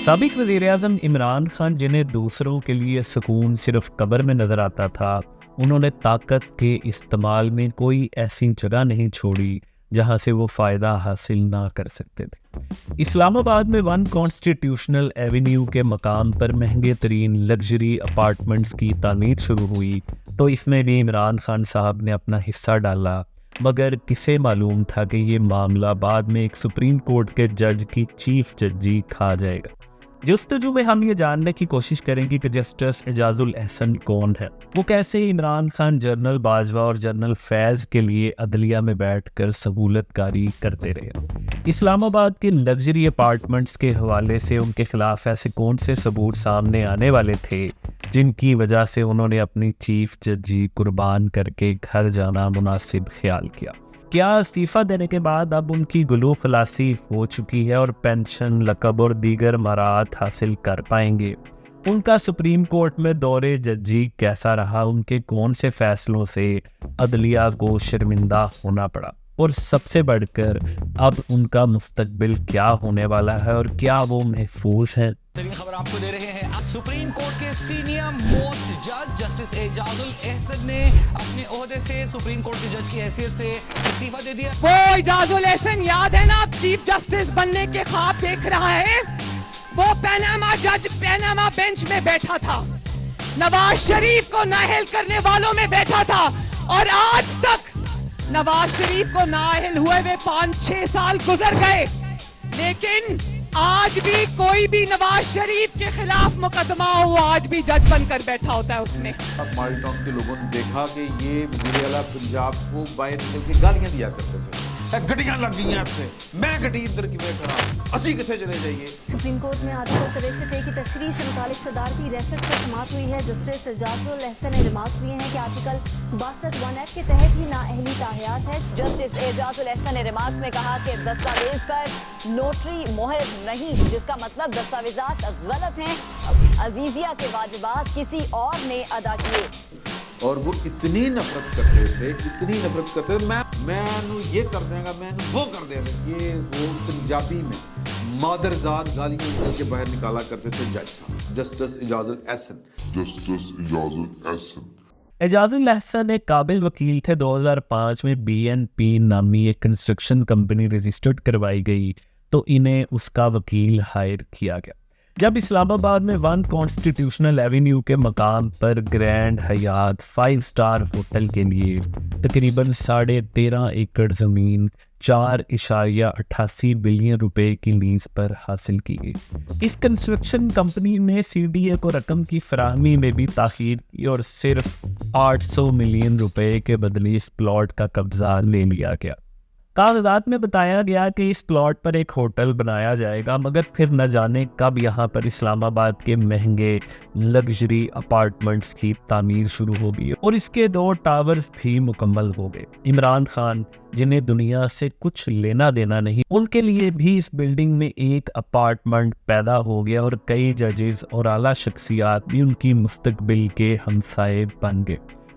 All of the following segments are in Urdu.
سابق وزیر اعظم عمران خان، جنہیں دوسروں کے لیے سکون صرف قبر میں نظر آتا تھا، انہوں نے طاقت کے استعمال میں کوئی ایسی جگہ نہیں چھوڑی جہاں سے وہ فائدہ حاصل نہ کر سکتے تھے۔ اسلام آباد میں 1 کانسٹیٹیوشنل ایونیو کے مقام پر مہنگے ترین لگژری اپارٹمنٹس کی تعمیر شروع ہوئی تو اس میں بھی عمران خان صاحب نے اپنا حصہ ڈالا، مگر کسے معلوم تھا کہ یہ معاملہ بعد میں ایک سپریم کورٹ کے جج کی چیف ججی کھا جائے گا۔ جستجو میں ہم یہ جاننے کی کوشش کریں گے کہ جسٹس اعجاز الاحسن کون ہے، وہ کیسے عمران خان، جنرل باجوہ اور جنرل فیض کے لیے عدلیہ میں بیٹھ کر سہولت کاری کرتے رہے۔ اسلام آباد کے لگژری اپارٹمنٹس کے حوالے سے ان کے خلاف ایسے کون سے ثبوت سامنے آنے والے تھے جن کی وجہ سے انہوں نے اپنی چیف ججی قربان کر کے گھر جانا مناسب خیال کیا؟ کیا استعفیٰ دینے کے بعد اب ان کی گلو خلاصی ہو چکی ہے اور پینشن، لقب اور دیگر مراعات حاصل کر پائیں گے؟ ان کا سپریم کورٹ میں دور ججی کیسا رہا؟ ان کے کون سے فیصلوں سے عدلیہ کو شرمندہ ہونا پڑا؟ اور سب سے بڑھ کر اب ان کا مستقبل کیا ہونے والا ہے اور کیا وہ محفوظ ہیں؟ ترین خبر آپ کو دے رہے ہیں۔ سپریم کورٹ کے سینئر موسٹ جج جسٹس اعجاز الاحسن نے اپنے عہدے سے سپریم کورٹ کے جج کی حیثیت سے استعفیٰ دے دیا۔ وہ اعجاز الاحسن یاد ہے نا، چیف جسٹس بننے کے خواب دیکھ رہا ہے، وہ پیناما جج پیناما بینچ میں بیٹھا تھا، نواز شریف کو نااہل کرنے والوں میں بیٹھا تھا، اور آج تک نواز شریف کو نااہل ہوئے 5-6 سال گزر گئے، لیکن آج بھی کوئی بھی نواز شریف کے خلاف مقدمہ ہو، آج بھی جج بن کر بیٹھا ہوتا ہے اس میں۔ مال ٹاؤن کے لوگوں نے دیکھا کہ یہ وزیر اعلیٰ پنجاب کو باہر نکل کے گالیاں دیا کرتے تھے، گڈیاں لگ گئی ہیں سے، میں گڈی ادھر کی میں کہا اسی کتنے چلے جائیے۔ سپریم کورٹ میں آرٹیکل 63 کی تشریح سے متعلق صدارتی ریفرنس پر سماعت ہوئی ہے۔ جسٹس اعجاز الاحسن نے ریمارکس دیے ہیں کہ آرٹیکل 62(1) ایکٹ کے تحت ہی نااہلی تاحیات ہے۔ جسٹس اعجاز الاحسن نے ریمارکس میں کہا کہ دستاویز پر نوٹری مہر نہیں، جس کا مطلب دستاویزات غلط ہیں، عزیزیہ کے واجبات کسی اور نے ادا کیے۔ اور وہ اتنی نفرت کرتے تھے، میں یہ کر دیں گا، میں وہ کر دیں گا، یہ وہ پنجابی میں مادرزاد گالیاں نکل کے باہر نکالا کرتے تھے جج صاحب جسٹس اعجاز الاحسن۔ اعجاز الاحسن ایک قابل وکیل تھے۔ 2005 میں BNP نامی ایک کنسٹرکشن کمپنی رجسٹرڈ کروائی گئی تو انہیں اس کا وکیل ہائر کیا گیا۔ جب اسلام آباد میں 1 کانسٹیٹیوشنل ایونیو کے مقام پر گرینڈ حیات 5 سٹار ہوٹل کے لیے تقریباً 13.5 ایکڑ زمین 4.88 بلین روپے کی لیز پر حاصل کی گئی، اس کنسٹرکشن کمپنی نے CDA کو رقم کی فراہمی میں بھی تاخیر کی اور صرف 800 ملین روپے کے بدلے اس پلاٹ کا قبضہ لے لیا گیا۔ کاغذات میں بتایا گیا کہ اس پلاٹ پر ایک ہوٹل بنایا جائے گا، مگر پھر نہ جانے کب یہاں پر اسلام آباد کے مہنگے لگژری اپارٹمنٹس کی تعمیر شروع ہو گئی اور اس کے 2 ٹاورز بھی مکمل ہو گئے۔ عمران خان، جنہیں دنیا سے کچھ لینا دینا نہیں، ان کے لیے بھی اس بلڈنگ میں ایک اپارٹمنٹ پیدا ہو گیا اور کئی ججز اور اعلیٰ شخصیات بھی ان کی مستقبل کے ہمسائے بن گئے۔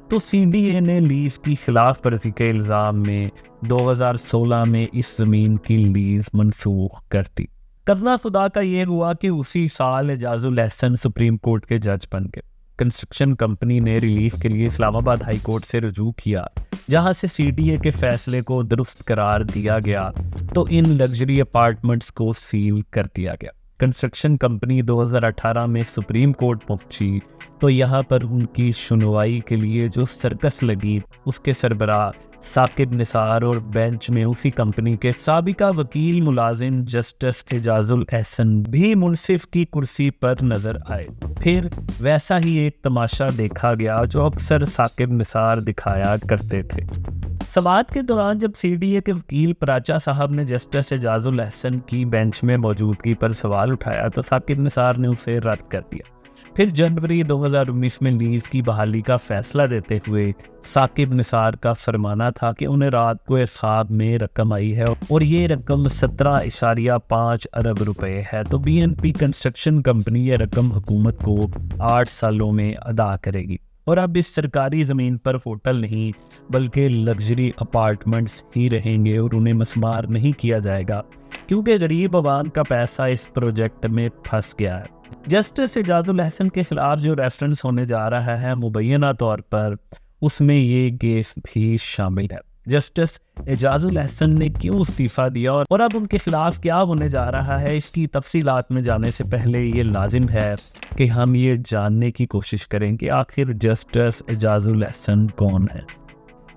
تو CDA نے لیز کی خلاف ورزی کے الزام میں 2016 میں اس زمین کی لیز منسوخ کر دی۔ کرنا خدا کا یہ ہوا کہ اسی سال اعجاز الاحسن سپریم کورٹ کے جج بن گئے۔ کنسٹرکشن کمپنی نے ریلیف کے لیے اسلام آباد ہائی کورٹ سے رجوع کیا، جہاں سے CDA کے فیصلے کو درست قرار دیا گیا تو ان لگژری اپارٹمنٹس کو سیل کر دیا گیا۔ کنسٹرکشن کمپنی 2018 میں سپریم کورٹ پہنچی تو یہاں پر ان کی سنوائی کے لیے جو سرکس لگی، اس کے سربراہ ثاقب نثار اور بینچ میں اسی کمپنی کے سابقہ وکیل ملازم جسٹس اعجاز الاحسن بھی منصف کی کرسی پر نظر آئے۔ پھر ویسا ہی ایک تماشا دیکھا گیا جو اکثر ثاقب نثار دکھایا کرتے تھے۔ سماعت کے دوران جب CDA کے وکیل پراچا صاحب نے جسٹس اعجاز الاحسن کی بینچ میں موجودگی پر سوال اٹھایا تو ثاقب نثار نے اسے رد کر دیا۔ پھر جنوری 2019 میں لیز کی بحالی کا فیصلہ دیتے ہوئے ثاقب نثار کا فرمانا تھا کہ انہیں رات کو اعصاب میں رقم آئی ہے اور یہ رقم 17.5 ارب روپے ہے، تو BNP کنسٹرکشن کمپنی یہ رقم حکومت کو 8 سالوں میں ادا کرے گی اور اب اس سرکاری زمین پر ہوٹل نہیں بلکہ لگژری اپارٹمنٹس ہی رہیں گے اور انہیں مسمار نہیں کیا جائے گا۔ کیونکہ غریب عوام کا پیسہ اس پروجیکٹ میں پھنس گیا ہے۔ جسٹس اعجاز الحسن کے خلاف جو ریفرنس ہونے جا رہا ہے مبینہ طور پر اس میں یہ کیس بھی شامل ہے۔ جسٹس اعجاز الحسن نے کیوں استعفیٰ دیا اور اب ان کے خلاف کیا ہونے جا رہا ہے، اس کی تفصیلات میں جانے سے پہلے یہ لازم ہے کہ ہم یہ جاننے کی کوشش کریں کہ آخر جسٹس اعجاز الحسن کون ہے۔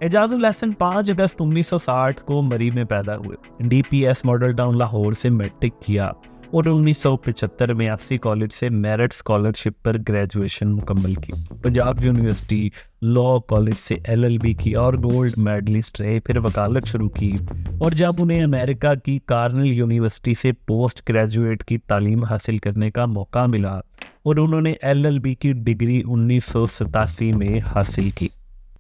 اعجاز الحسن 5 اگست 1960 کو مری میں پیدا ہوئے۔ D P S model town Lahore سے میٹرک کیا اور 1975 میں ایف سی کالج سے میرٹ اسکالرشپ پر گریجویشن مکمل کی۔ پنجاب یونیورسٹی لاء کالج سے LLB کی اور گولڈ میڈلسٹ رہے، پھر وکالت شروع کی، اور جب انہیں امریکہ کی کارنل یونیورسٹی سے پوسٹ گریجویٹ کی تعلیم حاصل کرنے کا موقع ملا اور انہوں نے LLB کی ڈگری 1987 میں حاصل کی۔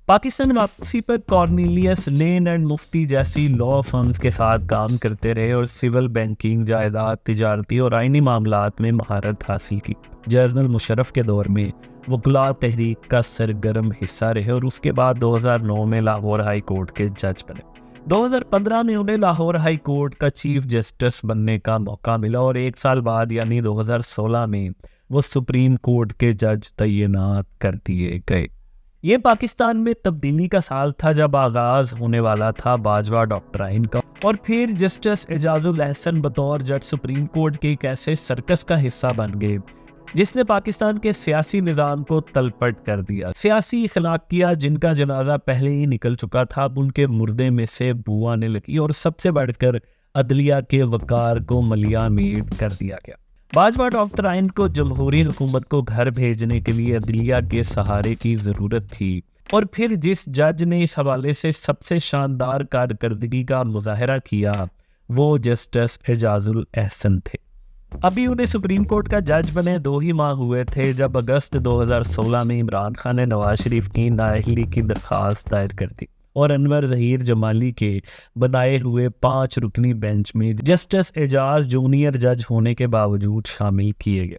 پاکستان واپسی پر کارنیلیس لین اینڈ مفتی جیسی لاء فرمز کے ساتھ کام کرتے رہے اور سول بینکنگ، جائیداد، تجارتی اور آئینی معاملات میں مہارت حاصل کی۔ جنرل مشرف کے دور میں وکلاء تحریک کا سرگرم حصہ رہے اور اس کے بعد 2009 میں لاہور ہائی کورٹ کے جج بنے۔ 2015 میں انہیں لاہور ہائی کورٹ کا چیف جسٹس بننے کا موقع ملا اور 1 سال بعد یعنی 2016 میں وہ سپریم کورٹ کے جج تعینات کر دیے گئے۔ یہ پاکستان میں تبدیلی کا سال تھا جب آغاز ہونے والا تھا باجوہ ڈاکٹرائن کا، اور پھر جسٹس اعجاز الحسن بطور جج سپریم کورٹ کے ایک ایسے سرکس کا حصہ بن گئے جس نے پاکستان کے سیاسی نظام کو تلپٹ کر دیا۔ سیاسی اخلاقیہ جن کا جنازہ پہلے ہی نکل چکا تھا، اب ان کے مردے میں سے بو آنے لگی اور سب سے بڑھ کر عدلیہ کے وقار کو ملیا میٹ کر دیا گیا۔ باجوہ ڈاکٹرائن کو جمہوری حکومت کو گھر بھیجنے کے لیے عدلیہ کے سہارے کی ضرورت تھی، اور پھر جس جج نے اس حوالے سے سب سے شاندار کارکردگی کا مظاہرہ کیا وہ جسٹس اعجاز الحسن تھے۔ ابھی انہیں سپریم کورٹ کا جج بنے 2 ہی ماہ ہوئے تھے جب اگست 2016 میں عمران خان نے نواز شریف کی نااہلی کی درخواست دائر کر دی اور انور ظہیر جمالی کے بنائے ہوئے 5 رکنی بینچ میں جسٹس اعجاز جونیئر جج ہونے کے باوجود شامل کیے گئے۔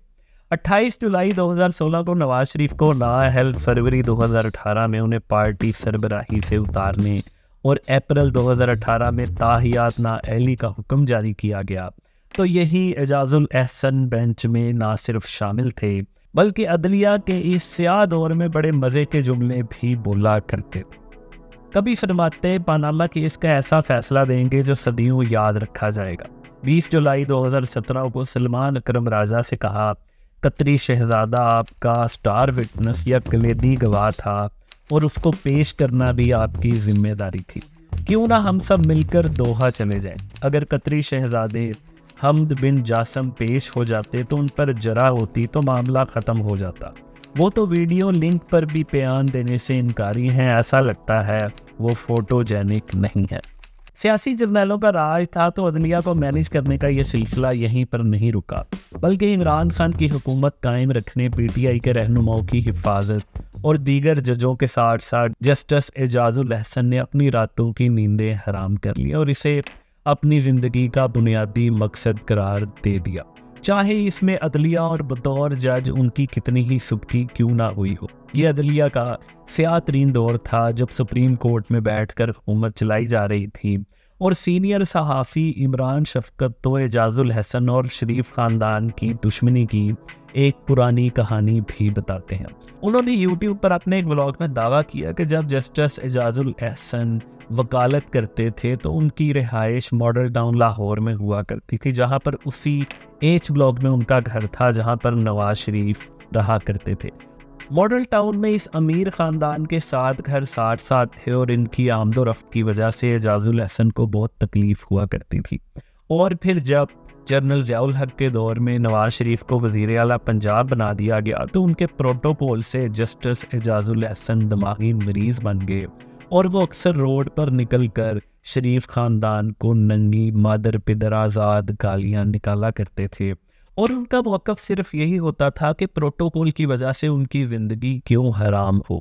28 جولائی 2016 کو نواز شریف کو نااہل، فروری 2018 میں انہیں پارٹی سربراہی سے اتارنے اور اپریل 2018 میں تاحیات نااہلی کا حکم جاری کیا گیا، تو یہی اعجاز الحسن بینچ میں نہ صرف شامل تھے بلکہ عدلیہ کے اس سیاہ دور میں بڑے مزے کے جملے بھی بولا کرتے تھے۔ کبھی فرماتے پاناما کیس کا ایسا فیصلہ دیں گے جو صدیوں یاد رکھا جائے گا۔ 20 جولائی 2017 کو سلمان اکرم راجہ سے کہا، قطری شہزادہ آپ کا سٹار وٹنس یا کلیدی گواہ تھا اور اس کو پیش کرنا بھی آپ کی ذمہ داری تھی، کیوں نہ ہم سب مل کر دوحہ چلے جائیں۔ اگر قطری شہزادے حمد بن جاسم پیش ہو جاتے تو ان پر جرح ہوتی تو معاملہ ختم ہو جاتا۔ وہ تو ویڈیو لنک پر بھی بیان دینے سے انکاری ہیں، ایسا لگتا ہے وہ فوٹو جینک نہیں ہے۔ سیاسی جرنیلوں کا راج تھا تو عدلیہ کو مینیج کرنے کا یہ سلسلہ یہیں پر نہیں رکا، بلکہ عمران خان کی حکومت قائم رکھنے، PTI کے رہنماؤں کی حفاظت اور دیگر ججوں کے ساتھ ساتھ جسٹس اعجاز الحسن نے اپنی راتوں کی نیندیں حرام کر لی اور اسے اپنی زندگی کا بنیادی مقصد قرار دے دیا، چاہے اس میں عدلیہ اور بطور جج ان کی کتنی ہی سبکی کیوں نہ ہوئی ہو۔ یہ عدلیہ کا سیاہ ترین دور تھا جب سپریم کورٹ میں بیٹھ کر حکومت چلائی جا رہی تھی، اور سینئر صحافی عمران شفقت تو اعجاز الحسن اور شریف خاندان کی دشمنی کی ایک پرانی کہانی بھی بتاتے ہیں۔ انہوں نے یوٹیوب پر اپنے ایک ولاگ میں دعویٰ کیا کہ جب جسٹس اعجاز الحسن وکالت کرتے تھے تو ان کی رہائش ماڈل ٹاؤن لاہور میں ہوا کرتی تھی، جہاں پر اسی ایچ بلاک میں ان کا گھر تھا جہاں پر نواز شریف رہا کرتے تھے۔ ماڈل ٹاؤن میں اس امیر خاندان کے 7 گھر ساتھ ساتھ تھے اور ان کی آمد و رفت کی وجہ سے اعجاز الحسن کو بہت تکلیف ہوا کرتی تھی، اور پھر جب جنرل ضیاء الحق کے دور میں نواز شریف کو وزیر اعلیٰ پنجاب بنا دیا گیا تو ان کے پروٹوکول سے جسٹس اعجاز الحسن دماغی مریض بن گئے اور وہ اکثر روڈ پر نکل کر شریف خاندان کو ننگی مادر پدر آزاد گالیاں نکالا کرتے تھے، اور ان کا موقف صرف یہی ہوتا تھا کہ پروٹوکول کی وجہ سے ان کی زندگی کیوں حرام ہو۔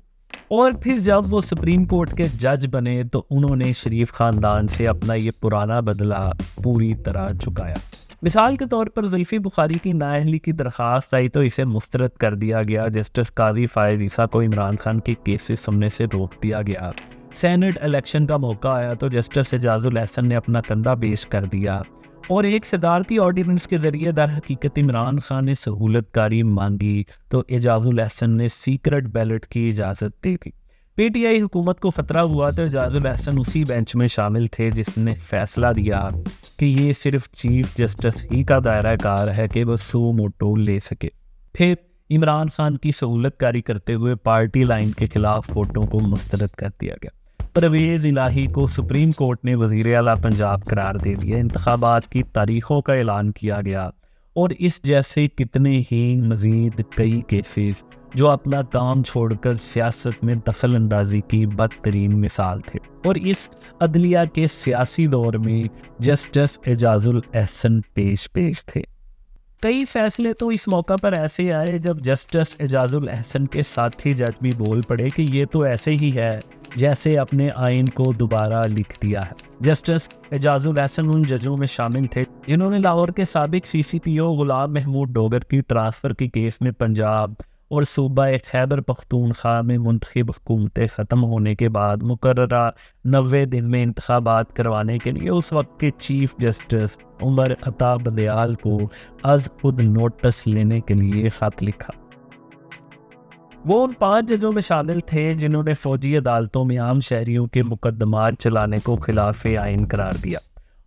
اور پھر جب وہ سپریم کورٹ کے جج بنے تو انہوں نے شریف خاندان سے اپنا یہ پرانا بدلہ پوری طرح چکایا۔ مثال کے طور پر زلفی بخاری کی نااہلی کی درخواست آئی تو اسے مسترد کر دیا گیا۔ جسٹس قاضی فائز عیسیٰ کو عمران خان کے کیسز سننے سے روک دیا گیا۔ سینٹ الیکشن کا موقع آیا تو جسٹس اعجاز الحسن نے اپنا کندھا پیش کر دیا اور ایک صدارتی آرڈیننس کے ذریعے در حقیقت عمران خان نے سہولت کاری مانگی تو اعجاز الاحسن نے سیکرٹ بیلٹ کی اجازت دی تھی۔ پی ٹی آئی حکومت کو خطرہ ہوا تو اعجاز الاحسن اسی بینچ میں شامل تھے جس نے فیصلہ دیا کہ یہ صرف چیف جسٹس ہی کا دائرہ کار ہے کہ وہ سو موٹو لے سکے۔ پھر عمران خان کی سہولت کاری کرتے ہوئے پارٹی لائن کے خلاف ووٹوں کو مسترد کر دیا گیا۔ پرویز الہی کو سپریم کورٹ نے وزیر اعلیٰ پنجاب قرار دے دیا، انتخابات کی تاریخوں کا اعلان کیا گیا، اور اس جیسے کتنے ہی مزید کئی کیسز جو اپنا کام چھوڑ کر سیاست میں دخل اندازی کی بدترین مثال تھے۔ اور اس عدلیہ کے سیاسی دور میں جسٹس اعجاز الاحسن پیش تھے۔ کئی فیصلے تو اس موقع پر ایسے آئے جب جسٹس اعجاز الاحسن کے ساتھی جج بھی بول پڑے کہ یہ تو ایسے ہی ہے جیسے اپنے آئین کو دوبارہ لکھ دیا ہے۔ جسٹس اعجاز الاحسن ان ججوں میں شامل تھے جنہوں نے لاہور کے سابق سی سی پی او غلام محمود ڈوگر کی ٹرانسفر کے کیس میں پنجاب اور صوبہ خیبر پختونخوا میں منتخب حکومتیں ختم ہونے کے بعد مقررہ 90 دن میں انتخابات کروانے کے لیے اس وقت کے چیف جسٹس عمر عطا بدیال کو از خود نوٹس لینے کے لیے خط لکھا۔ وہ ان 5 ججوں میں شامل تھے جنہوں نے فوجی عدالتوں میں عام شہریوں کے مقدمات چلانے کو خلاف آئین قرار دیا۔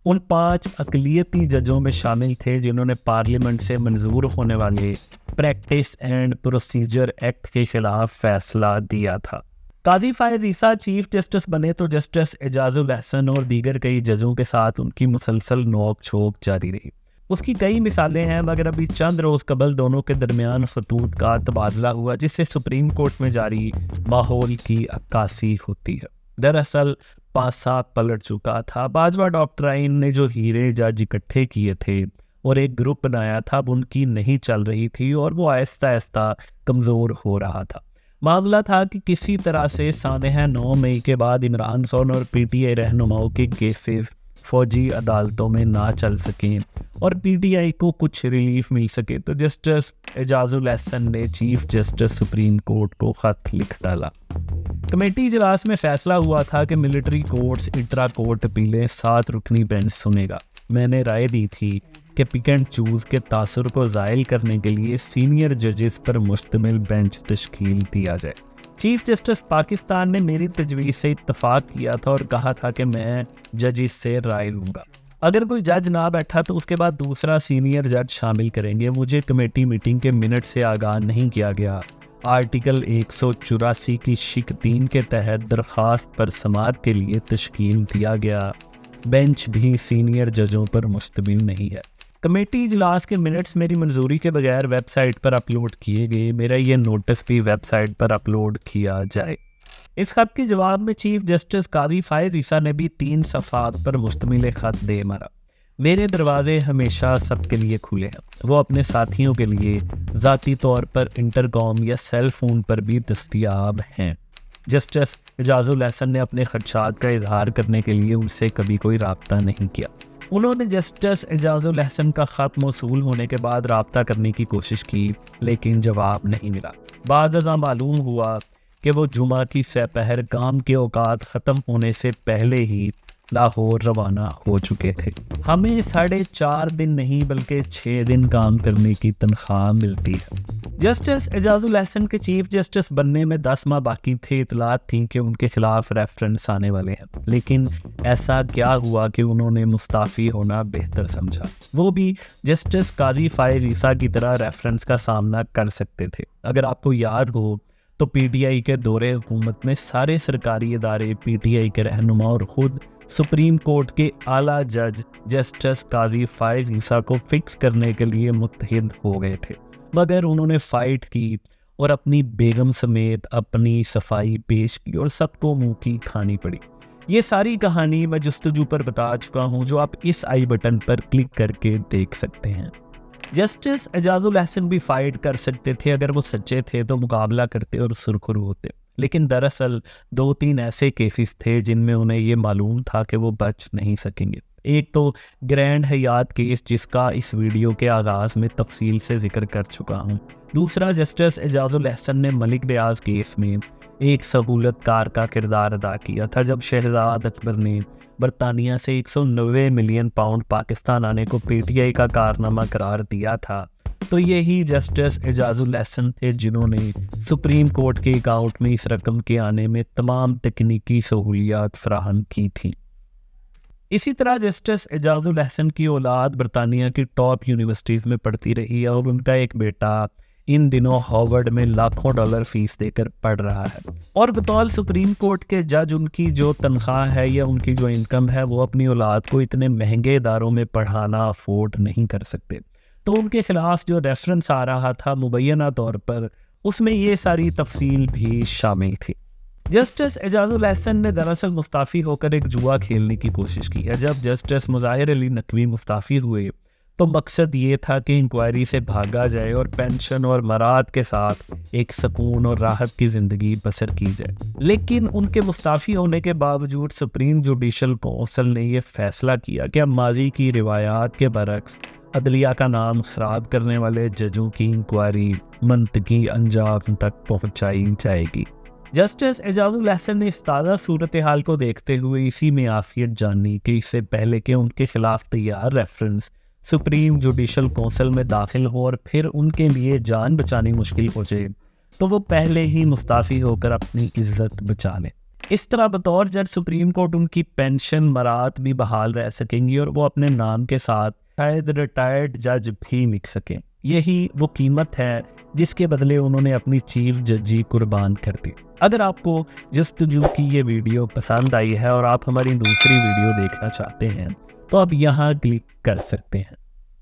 ان 5 اقلیتی ججوں میں شامل تھے جنہوں نے پارلیمنٹ سے منظور ہونے والے پریکٹس اینڈ پروسیجر ایکٹ کے خلاف فیصلہ دیا تھا۔ قاضی فائز عیسیٰ چیف جسٹس بنے تو جسٹس اعجاز الاحسن اور دیگر کئی ججوں کے ساتھ ان کی مسلسل نوک جھونک جاری رہی۔ اس کی کئی مثالیں ہیں، مگر ابھی چند روز قبل دونوں کے درمیان خطوط کا تبادلہ ہوا جس سے سپریم کورٹ میں جاری ماحول کی عکاسی ہوتی ہے۔ دراصل پاسا پلٹ چکا تھا۔ باجوہ ڈاکٹرائن نے جو ہیرے جج اکٹھے کیے تھے اور ایک گروپ بنایا تھا، اب ان کی نہیں چل رہی تھی اور وہ آہستہ آہستہ کمزور ہو رہا تھا۔ معاملہ تھا کہ کسی طرح سے سانحہ 9 مئی کے بعد عمران خان اور پی ٹی آئی رہنماؤں کے کیسز فوجی عدالتوں میں نہ چل سکیں اور پی ٹی آئی کو کچھ ریلیف مل سکے، تو جسٹس اعجاز الاحسن نے چیف جسٹس سپریم کورٹ کو خط لکھ ڈالا۔ کمیٹی اجلاس میں فیصلہ ہوا تھا کہ ملٹری کورٹس انٹرا کورٹ اپیلیں 7 رکنی بینچ سنے گا۔ میں نے رائے دی تھی کہ پک اینڈ چوز کے تاثر کو زائل کرنے کے لیے سینئر ججز پر مشتمل بینچ تشکیل دیا جائے۔ چیف جسٹس پاکستان نے میری تجویز سے اتفاق کیا تھا اور کہا تھا کہ میں ججز سے رائے لوں گا۔ اگر کوئی جج نہ بیٹھا تو اس کے بعد دوسرا سینئر جج شامل کریں گے۔ مجھے کمیٹی میٹنگ کے منٹ سے آگاہ نہیں کیا گیا۔ آرٹیکل 184 کی شق 3 کے تحت درخواست پر سماعت کے لیے تشکیل دیا گیا۔ بینچ بھی سینئر ججوں پر مشتمل نہیں ہے۔ کمیٹی اجلاس کے منٹس میری منظوری کے بغیر ویب سائٹ پر اپلوڈ کیے گئے۔ میرا یہ نوٹس بھی ویب سائٹ پر اپلوڈ کیا جائے۔ اس خط کے جواب میں چیف جسٹس قاضی فائز عیسیٰ نے بھی 3 صفحات پر مشتمل خط دے مارا۔ میرے دروازے ہمیشہ سب کے لیے کھلے ہیں۔ وہ اپنے ساتھیوں کے لیے ذاتی طور پر انٹرکام یا سیل فون پر بھی دستیاب ہیں۔ جسٹس اعجاز الاحسن نے اپنے خدشات کا اظہار کرنے کے لیے ان سے کبھی کوئی رابطہ نہیں کیا۔ انہوں نے جسٹس اعجاز الاحسن کا خط موصول ہونے کے بعد رابطہ کرنے کی کوشش کی لیکن جواب نہیں ملا۔ بعد ازاں معلوم ہوا کہ وہ جمعہ کی سپہر کام کے اوقات ختم ہونے سے پہلے ہی لاہور روانہ ہو چکے تھے۔ ہمیں 4.5 دن نہیں بلکہ 6 دن کام کرنے کی تنخواہ ملتی ہے۔ جسٹس اعجاز الاحسن کے چیف جسٹس بننے میں 10 ماہ باقی تھے۔ اطلاعات تھیں کہ ان کے خلاف ریفرنس آنے والے ہیں، لیکن ایسا کیا ہوا کہ انہوں نے مستعفی ہونا بہتر سمجھا؟ وہ بھی جسٹس قاضی فائز عیسیٰ کی طرح ریفرنس کا سامنا کر سکتے تھے۔ اگر آپ کو یاد ہو تو پی ٹی آئی کے دور حکومت میں سارے سرکاری ادارے پی ٹی آئی کے رہنما اور خود سپریم کورٹ کے اعلیٰ جج جسٹس قاضی فائز عیسیٰ کو فکس کرنے کے لیے متحد ہو گئے تھے، مگر انہوں نے فائٹ کی اور اپنی بیگم سمیت اپنی صفائی پیش کی اور سب کو منہ کی کھانی پڑی۔ یہ ساری کہانی میں جستجو پر بتا چکا ہوں جو آپ اس آئی بٹن پر کلک کر کے دیکھ سکتے ہیں۔ جسٹس اعجاز الاحسن بھی فائٹ کر سکتے تھے، اگر وہ سچے تھے تو مقابلہ کرتے اور سرخرو ہوتے، لیکن دراصل 2-3 ایسے کیسز تھے جن میں انہیں یہ معلوم تھا کہ وہ بچ نہیں سکیں گے۔ ایک تو گرینڈ حیات کیس جس کا اس ویڈیو کے آغاز میں تفصیل سے ذکر کر چکا ہوں۔ دوسرا جسٹس اعجاز الاحسن نے ملک ریاض کیس میں ایک سہولت کار کا کردار ادا کیا تھا جب شہزاد اکبر نے برطانیہ سے 190 ملین پاؤنڈ پاکستان آنے کو پی ٹی آئی کا کارنامہ قرار دیا تھا، تو یہی جسٹس اعجاز الاحسن تھے جنہوں نے سپریم کورٹ کے اکاؤنٹ میں اس رقم کے آنے میں تمام تکنیکی سہولیات فراہم کی تھیں۔ اسی طرح جسٹس اعجاز الاحسن کی اولاد برطانیہ کی ٹاپ یونیورسٹیز میں پڑھتی رہی ہے اور ان کا ایک بیٹا ان دنوں ہارورڈ میں لاکھوں ڈالر فیس دے کر پڑھ رہا ہے، اور بطور سپریم کورٹ کے جج ان کی جو تنخواہ ہے یا ان کی جو انکم ہے وہ اپنی اولاد کو اتنے مہنگے اداروں میں پڑھانا افورڈ نہیں کر سکتے، تو ان کے خلاف جو ریفرنس آ رہا تھا مبینہ طور پر اس میں یہ ساری تفصیل بھی شامل تھی۔ جسٹس اعجاز الاحسن نے دراصل مستعفی ہو کر ایک جوا کھیلنے کی کوشش کی ہے۔ جب جسٹس مظاہر علی نقوی مستعفی ہوئے تو مقصد یہ تھا کہ انکوائری سے بھاگا جائے اور پینشن اور مراد کے ساتھ ایک سکون اور راحت کی زندگی بسر کی جائے، لیکن ان کے مستعفی ہونے کے باوجود سپریم جوڈیشل کونسل نے یہ فیصلہ کیا کہ اب ماضی کی روایات کے برعکس عدلیہ کا نام خراب کرنے والے ججوں کی انکوائری منطقی انجام تک پہنچائی جائے گی۔ جسٹس اعجاز الاحسن نے اس تازہ صورتحال کو دیکھتے ہوئے اسی میں عافیت جانی کہ اس سے پہلے کہ ان کے خلاف تیار ریفرنس سپریم جوڈیشل کونسل میں داخل ہو اور پھر ان کے لیے جان بچانی مشکل ہو جائے، تو وہ پہلے ہی مستعفی ہو کر اپنی عزت بچا لیں۔ اس طرح بطور جج سپریم کورٹ ان کی پینشن مراد بھی بحال رہ سکیں گی اور وہ اپنے نام کے ساتھ شاید ریٹائرڈ جج بھی لکھ سکیں۔ یہی وہ قیمت ہے جس کے بدلے انہوں نے اپنی چیف ججی قربان کر دی۔ اگر آپ کو جستجو کی یہ ویڈیو پسند آئی ہے اور آپ ہماری دوسری ویڈیو دیکھنا چاہتے ہیں تو آپ یہاں کلک کر سکتے ہیں۔